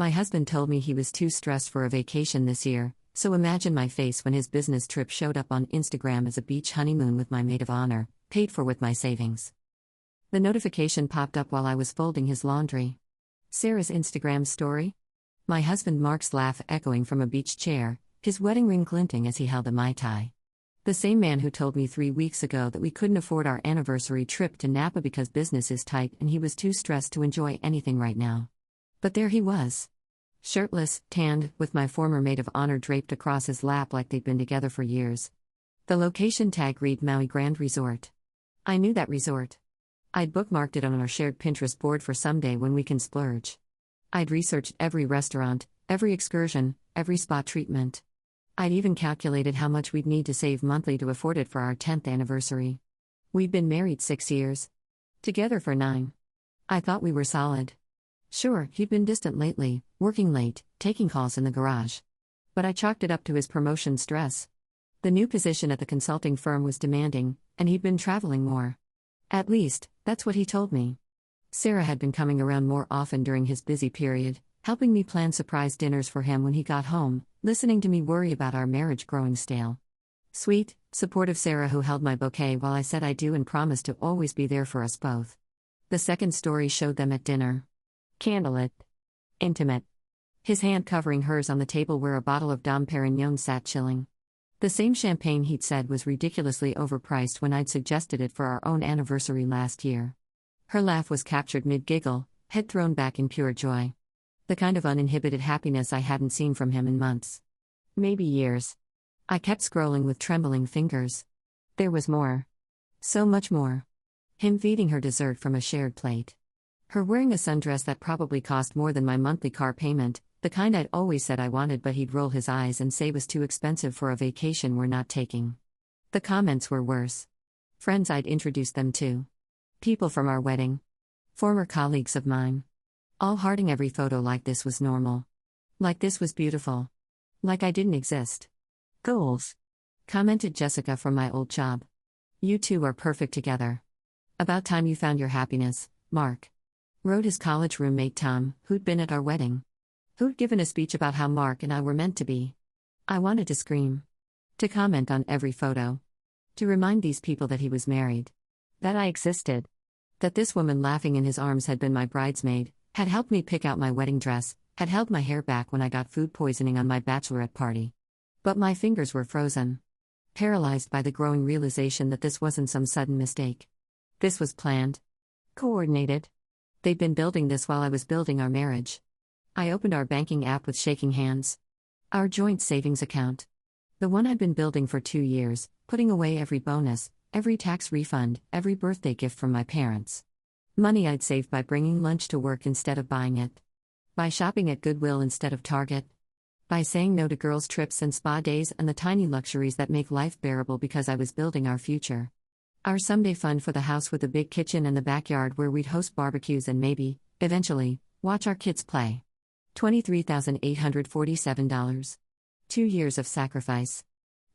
My husband told me he was too stressed for a vacation this year, so imagine my face when his business trip showed up on Instagram as a beach honeymoon with my maid of honor, paid for with my savings. The notification popped up while I was folding his laundry. Sarah's Instagram story? My husband Mark's laugh echoing from a beach chair, his wedding ring glinting as he held a Mai Tai. The same man who told me 3 weeks ago that we couldn't afford our anniversary trip to Napa because business is tight and he was too stressed to enjoy anything right now. But there he was. Shirtless, tanned, with my former maid of honor draped across his lap like they'd been together for years. The location tag read Maui Grand Resort. I knew that resort. I'd bookmarked it on our shared Pinterest board for someday when we can splurge. I'd researched every restaurant, every excursion, every spa treatment. I'd even calculated how much we'd need to save monthly to afford it for our 10th anniversary. We'd been married 6 years. Together for 9. I thought we were solid. Sure, he'd been distant lately, working late, taking calls in the garage. But I chalked it up to his promotion stress. The new position at the consulting firm was demanding, and he'd been traveling more. At least, that's what he told me. Sarah had been coming around more often during his busy period, helping me plan surprise dinners for him when he got home, listening to me worry about our marriage growing stale. Sweet, supportive Sarah who held my bouquet while I said I do and promised to always be there for us both. The second story showed them at dinner. Candlelit. Intimate. His hand covering hers on the table where a bottle of Dom Perignon sat chilling. The same champagne he'd said was ridiculously overpriced when I'd suggested it for our own anniversary last year. Her laugh was captured mid-giggle, head thrown back in pure joy. The kind of uninhibited happiness I hadn't seen from him in months. Maybe years. I kept scrolling with trembling fingers. There was more. So much more. Him feeding her dessert from a shared plate. Her wearing a sundress that probably cost more than my monthly car payment, the kind I'd always said I wanted but he'd roll his eyes and say was too expensive for a vacation we're not taking. The comments were worse. Friends I'd introduced them to. People from our wedding. Former colleagues of mine. All hearting every photo like this was normal. Like this was beautiful. Like I didn't exist. Goals. Commented Jessica from my old job. You two are perfect together. About time you found your happiness, Mark. Wrote his college roommate Tom, who'd been at our wedding. Who'd given a speech about how Mark and I were meant to be. I wanted to scream. To comment on every photo. To remind these people that he was married. That I existed. That this woman laughing in his arms had been my bridesmaid, had helped me pick out my wedding dress, had held my hair back when I got food poisoning on my bachelorette party. But my fingers were frozen. Paralyzed by the growing realization that this wasn't some sudden mistake. This was planned. Coordinated. They'd been building this while I was building our marriage. I opened our banking app with shaking hands. Our joint savings account. The one I'd been building for 2 years, putting away every bonus, every tax refund, every birthday gift from my parents. Money I'd saved by bringing lunch to work instead of buying it. By shopping at Goodwill instead of Target. By saying no to girls' trips and spa days and the tiny luxuries that make life bearable because I was building our future. Our someday fund for the house with a big kitchen and the backyard where we'd host barbecues and maybe, eventually, watch our kids play. $23,847. 2 years of sacrifice.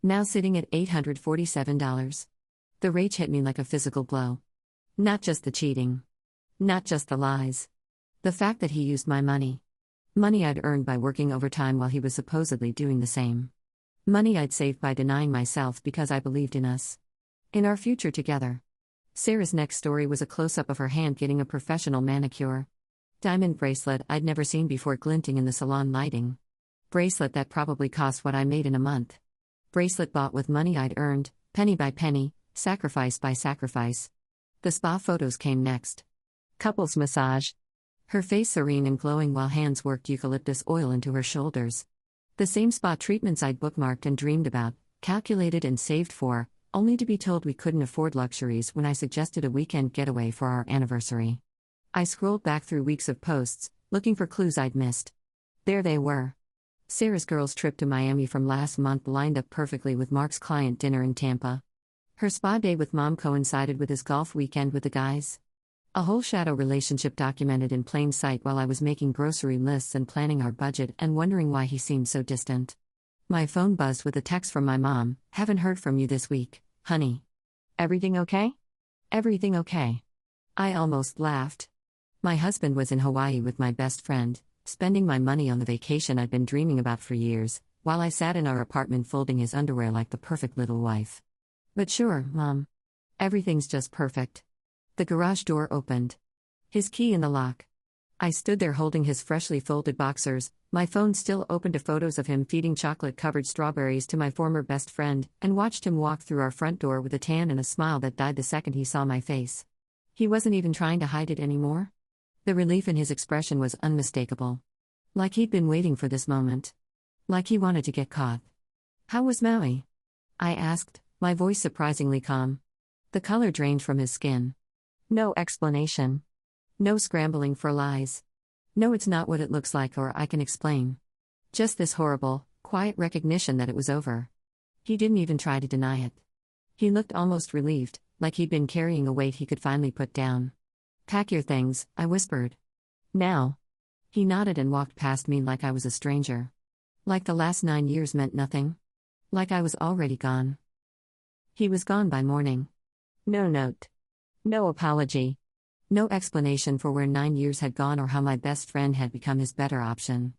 Now sitting at $847. The rage hit me like a physical blow. Not just the cheating. Not just the lies. The fact that he used my money. Money I'd earned by working overtime while he was supposedly doing the same. Money I'd saved by denying myself because I believed in us. In our future together. Sarah's next story was a close-up of her hand getting a professional manicure. Diamond bracelet I'd never seen before glinting in the salon lighting. Bracelet that probably cost what I made in a month. Bracelet bought with money I'd earned, penny by penny, sacrifice by sacrifice. The spa photos came next. Couples massage. Her face serene and glowing while hands worked eucalyptus oil into her shoulders. The same spa treatments I'd bookmarked and dreamed about, calculated and saved for, only to be told we couldn't afford luxuries when I suggested a weekend getaway for our anniversary. I scrolled back through weeks of posts, looking for clues I'd missed. There they were. Sarah's girls' trip to Miami from last month lined up perfectly with Mark's client dinner in Tampa. Her spa day with mom coincided with his golf weekend with the guys. A whole shadow relationship documented in plain sight while I was making grocery lists and planning our budget and wondering why he seemed so distant. My phone buzzed with a text from my mom, "Haven't heard from you this week, honey. Everything okay?" Everything okay. I almost laughed. My husband was in Hawaii with my best friend, spending my money on the vacation I'd been dreaming about for years, while I sat in our apartment folding his underwear like the perfect little wife. But sure, Mom. Everything's just perfect. The garage door opened. His key in the lock. I stood there holding his freshly folded boxers, my phone still open to photos of him feeding chocolate-covered strawberries to my former best friend, and watched him walk through our front door with a tan and a smile that died the second he saw my face. He wasn't even trying to hide it anymore. The relief in his expression was unmistakable. Like he'd been waiting for this moment. Like he wanted to get caught. "How was Maui?" I asked, my voice surprisingly calm. The color drained from his skin. No explanation. No scrambling for lies. No, it's not what it looks like or I can explain. Just this horrible, quiet recognition that it was over. He didn't even try to deny it. He looked almost relieved, like he'd been carrying a weight he could finally put down. "Pack your things," I whispered. "Now." He nodded and walked past me like I was a stranger. Like the last 9 years meant nothing. Like I was already gone. He was gone by morning. No note. No apology. No explanation for where 9 years had gone or how my best friend had become his better option.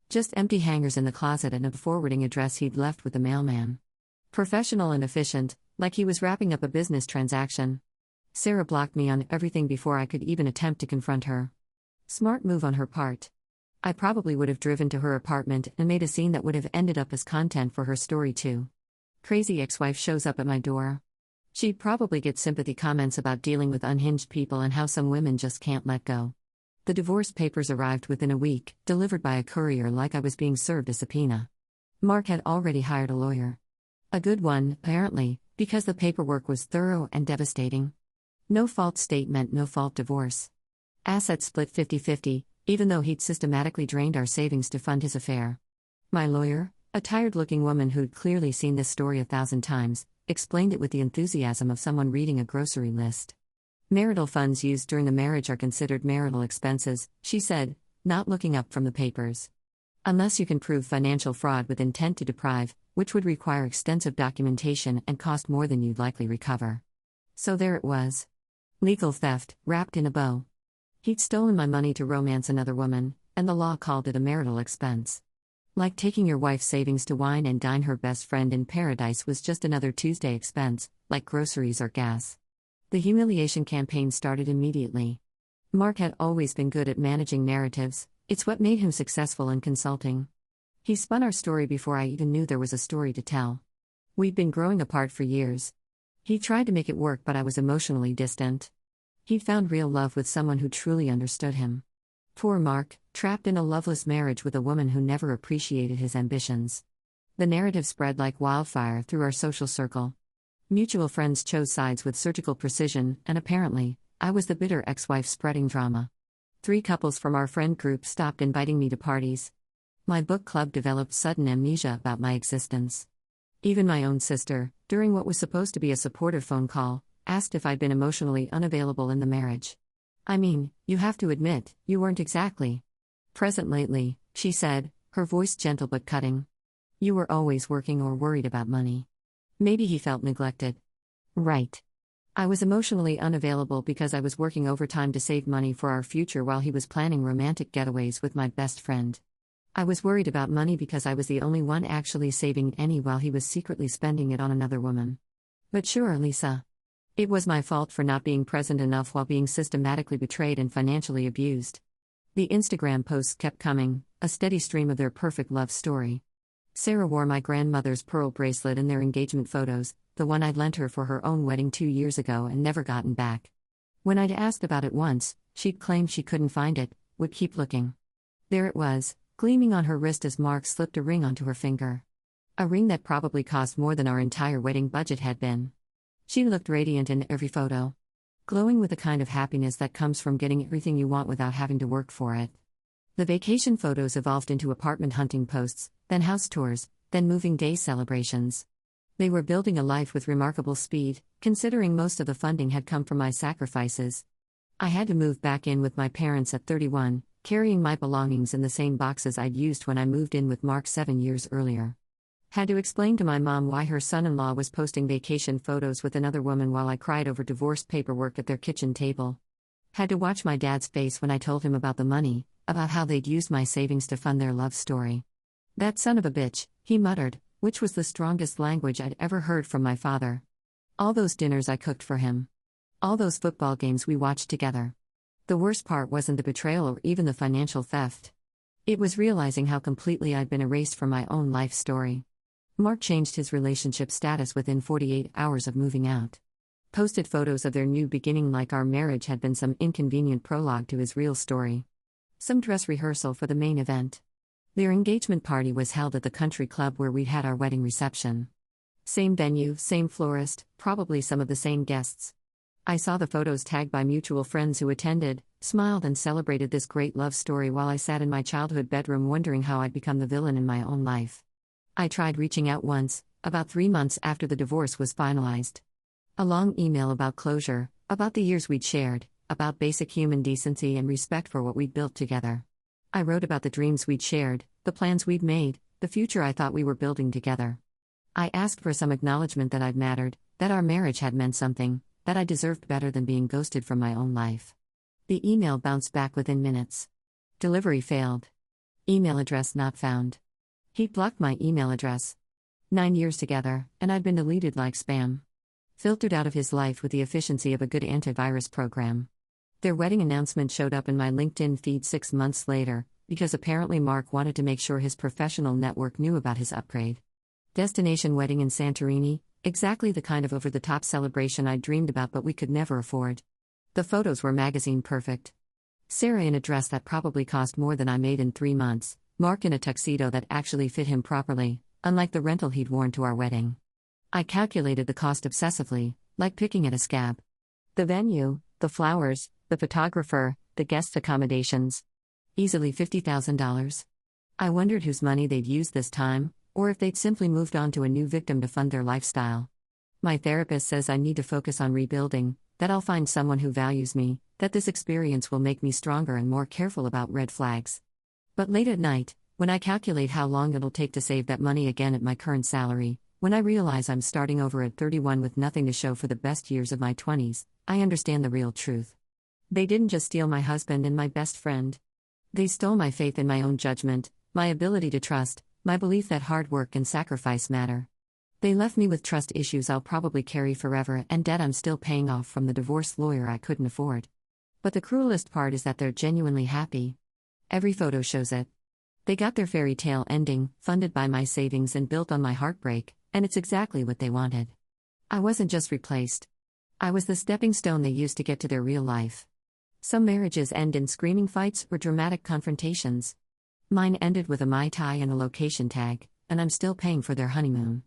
Just empty hangers in the closet and a forwarding address he'd left with the mailman. Professional and efficient, like he was wrapping up a business transaction. Sarah blocked me on everything before I could even attempt to confront her. Smart move on her part. I probably would have driven to her apartment and made a scene that would have ended up as content for her story too. Crazy ex-wife shows up at my door. She'd probably get sympathy comments about dealing with unhinged people and how some women just can't let go. The divorce papers arrived within a week, delivered by a courier like I was being served a subpoena. Mark had already hired a lawyer. A good one, apparently, because the paperwork was thorough and devastating. No-fault state meant no-fault divorce. Assets split 50-50, even though he'd systematically drained our savings to fund his affair. My lawyer, a tired-looking woman who'd clearly seen this story 1,000 times, explained it with the enthusiasm of someone reading a grocery list. "Marital funds used during the marriage are considered marital expenses," she said, not looking up from the papers. "Unless you can prove financial fraud with intent to deprive, which would require extensive documentation and cost more than you'd likely recover." So there it was. Legal theft, wrapped in a bow. He'd stolen my money to romance another woman, and the law called it a marital expense. Like taking your wife's savings to wine and dine her best friend in paradise was just another Tuesday expense, like groceries or gas. The humiliation campaign started immediately. Mark had always been good at managing narratives, it's what made him successful in consulting. He spun our story before I even knew there was a story to tell. We'd been growing apart for years. He tried to make it work, but I was emotionally distant. He'd found real love with someone who truly understood him. Poor Mark, trapped in a loveless marriage with a woman who never appreciated his ambitions. The narrative spread like wildfire through our social circle. Mutual friends chose sides with surgical precision, and apparently, I was the bitter ex-wife spreading drama. 3 couples from our friend group stopped inviting me to parties. My book club developed sudden amnesia about my existence. Even my own sister, during what was supposed to be a supportive phone call, asked if I'd been emotionally unavailable in the marriage. "I mean, you have to admit, you weren't exactly present lately," she said, her voice gentle but cutting. "You were always working or worried about money." Maybe he felt neglected. Right. I was emotionally unavailable because I was working overtime to save money for our future while he was planning romantic getaways with my best friend. I was worried about money because I was the only one actually saving any while he was secretly spending it on another woman. But sure, Lisa. It was my fault for not being present enough while being systematically betrayed and financially abused. The Instagram posts kept coming, a steady stream of their perfect love story. Sarah wore my grandmother's pearl bracelet in their engagement photos, the one I'd lent her for her own wedding 2 years ago and never gotten back. When I'd asked about it once, she'd claimed she couldn't find it, would keep looking. There it was, gleaming on her wrist as Mark slipped a ring onto her finger. A ring that probably cost more than our entire wedding budget had been. She looked radiant in every photo. Glowing with the kind of happiness that comes from getting everything you want without having to work for it. The vacation photos evolved into apartment hunting posts, then house tours, then moving day celebrations. They were building a life with remarkable speed, considering most of the funding had come from my sacrifices. I had to move back in with my parents at 31, carrying my belongings in the same boxes I'd used when I moved in with Mark 7 years earlier. Had to explain to my mom why her son-in-law was posting vacation photos with another woman while I cried over divorce paperwork at their kitchen table. Had to watch my dad's face when I told him about the money, about how they'd used my savings to fund their love story. "That son of a bitch," he muttered, which was the strongest language I'd ever heard from my father. All those dinners I cooked for him. All those football games we watched together. The worst part wasn't the betrayal or even the financial theft. It was realizing how completely I'd been erased from my own life story. Mark changed his relationship status within 48 hours of moving out. Posted photos of their new beginning like our marriage had been some inconvenient prologue to his real story. Some dress rehearsal for the main event. Their engagement party was held at the country club where we'd had our wedding reception. Same venue, same florist, probably some of the same guests. I saw the photos tagged by mutual friends who attended, smiled and celebrated this great love story while I sat in my childhood bedroom wondering how I'd become the villain in my own life. I tried reaching out once, about 3 months after the divorce was finalized. A long email about closure, about the years we'd shared, about basic human decency and respect for what we'd built together. I wrote about the dreams we'd shared, the plans we'd made, the future I thought we were building together. I asked for some acknowledgement that I'd mattered, that our marriage had meant something, that I deserved better than being ghosted from my own life. The email bounced back within minutes. Delivery failed. Email address not found. He blocked my email address. 9 years together, and I'd been deleted like spam. Filtered out of his life with the efficiency of a good antivirus program. Their wedding announcement showed up in my LinkedIn feed 6 months later, because apparently Mark wanted to make sure his professional network knew about his upgrade. Destination wedding in Santorini, exactly the kind of over-the-top celebration I'd dreamed about but we could never afford. The photos were magazine perfect. Sarah in a dress that probably cost more than I made in 3 months, Mark in a tuxedo that actually fit him properly, unlike the rental he'd worn to our wedding. I calculated the cost obsessively, like picking at a scab. The venue, the flowers, the photographer, the guest accommodations. Easily $50,000. I wondered whose money they'd used this time, or if they'd simply moved on to a new victim to fund their lifestyle. My therapist says I need to focus on rebuilding, that I'll find someone who values me, that this experience will make me stronger and more careful about red flags. But late at night, when I calculate how long it'll take to save that money again at my current salary, when I realize I'm starting over at 31 with nothing to show for the best years of my 20s, I understand the real truth. They didn't just steal my husband and my best friend. They stole my faith in my own judgment, my ability to trust, my belief that hard work and sacrifice matter. They left me with trust issues I'll probably carry forever and debt I'm still paying off from the divorce lawyer I couldn't afford. But the cruelest part is that they're genuinely happy. Every photo shows it. They got their fairy tale ending, funded by my savings and built on my heartbreak, and it's exactly what they wanted. I wasn't just replaced. I was the stepping stone they used to get to their real life. Some marriages end in screaming fights or dramatic confrontations. Mine ended with a Mai Tai and a location tag, and I'm still paying for their honeymoon.